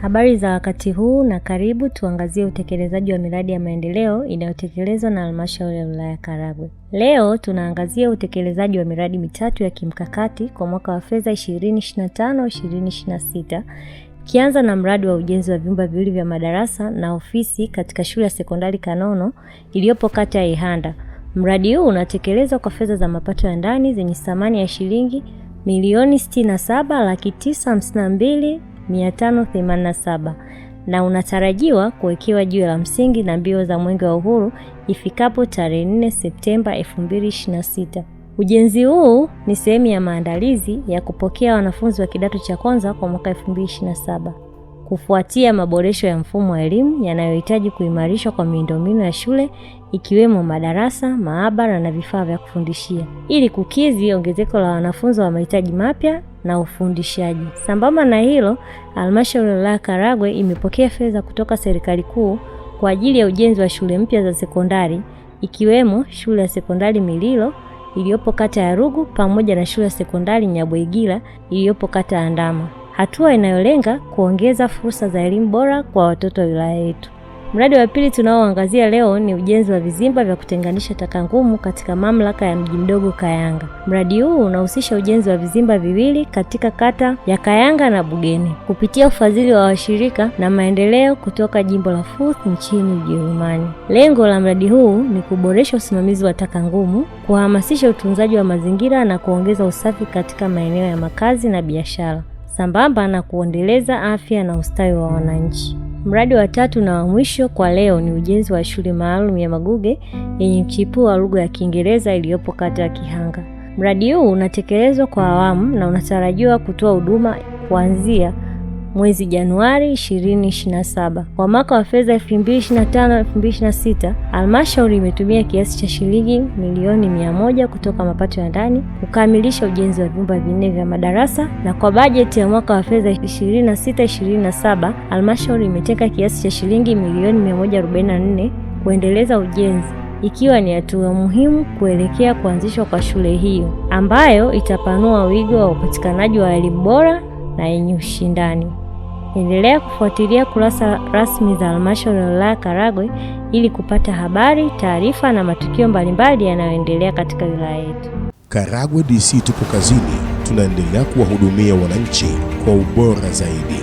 Habari za wakati huu na karibu tuangazie utekelezaji wa miradi ya maendeleo inayotekelezwa na Halmashauri ya Wilaya Karagwe. Leo tunaangazia utekelezaji wa miradi mitatu ya kimkakati kwa mwaka wa fedha 2025-2026. Kianza na mradi wa ujenzi wa vyumba viwili vya madarasa na ofisi katika shule ya sekondari Kanono iliyopo kata ya Ihanda. Mradi huu unatekelezwa kwa fedha za mapato ya ndani zenye thamani ya shilingi milioni 67,952,587 na unatarajiwa kuwekewa jiwe la msingi na mbio za Mwenge wa Uhuru ifikapo tarehe 4 Septemba 2026. Ujenzi huu ni sehemu ya maandalizi ya kupokea wanafunzi wa kidato cha kwanza kwa mwaka 2027. Kufuatia maboresho ya mfumo wa elimu yanayohitaji kuimarishwa kwa miundombinu ya shule ikiwemo madarasa, maabara na vifaa vya kufundishia ili kukidhi ongezeko la wanafunzi wa mahitaji mapya na ufundishaji. Sambamba na hilo, Halmashauri ya Wilaya Karagwe imepokea fedha kutoka serikali kuu kwa ajili ya ujenzi wa shule mpya za sekondari ikiwemo shule ya sekondari Mililo iliyopo kata ya Rugu pamoja na shule ya sekondari Nyabwegila iliyopo kata ya Ndama. Hatua inayolenga kuongeza fursa za elimu bora kwa watoto wa wilaya yetu. Mradi wa pili tunaoangazia leo ni ujenzi wa vizimba vya kutenganisha taka ngumu katika mamlaka ya Mji Mdogo Kayanga. Mradi huu unahusisha ujenzi wa vizimba viwili katika kata ya Kayanga na Bugeni kupitia ufadhili wa washirika na maendeleo kutoka jimbo la Furth nchini Ujerumani. Lengo la mradi huu ni kuboresha usimamizi wa taka ngumu, kuhamasisha utunzaji wa mazingira na kuongeza usafi katika maeneo ya makazi na biashara, sambamba na kuendeleza afya na ustawi wa wananchi. Mradi wa tatu na wa mwisho kwa leo ni ujenzi wa shule maalum ya Maguge yenye mchipuo wa lugha ya Kiingereza iliyopo kata ya Kihanga. Mradi huu unatekelezwa kwa awamu na unatarajiwa kutoa huduma kuanzia mwezi Januari 2027. Kwa mwaka wa fedha 2025-2026, Halmashauri imetumia kiasi cha shilingi milioni 100 kutoka mapato ya ndani kukamilisha ujenzi wa vyumba vinne vya madarasa, na kwa bajeti ya mwaka wa fedha 26-27, Halmashauri imetenga kiasi cha shilingi milioni 144 kuendeleza ujenzi, ikiwa ni hatua muhimu kuelekea kuanzishwa kwa shule hiyo ambayo itapanua wigo wa upatikanaji wa elimu bora na yenye ushindani. Endelea kufuatilia kurasa rasmi za Halmashauri ya Wilaya Karagwe ili kupata habari, taarifa na matukio mbalimbali yanayoendelea katika wilaya yetu. Karagwe DC tupo kazini, tunaendelea kuwahudumia wananchi kwa ubora zaidi.